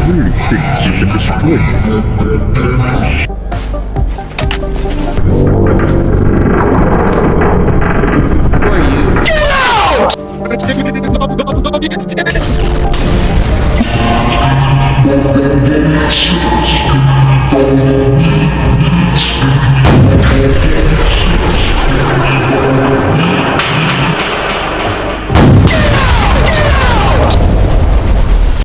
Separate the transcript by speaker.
Speaker 1: really think you can destroy me?
Speaker 2: Who are you?
Speaker 3: Get out!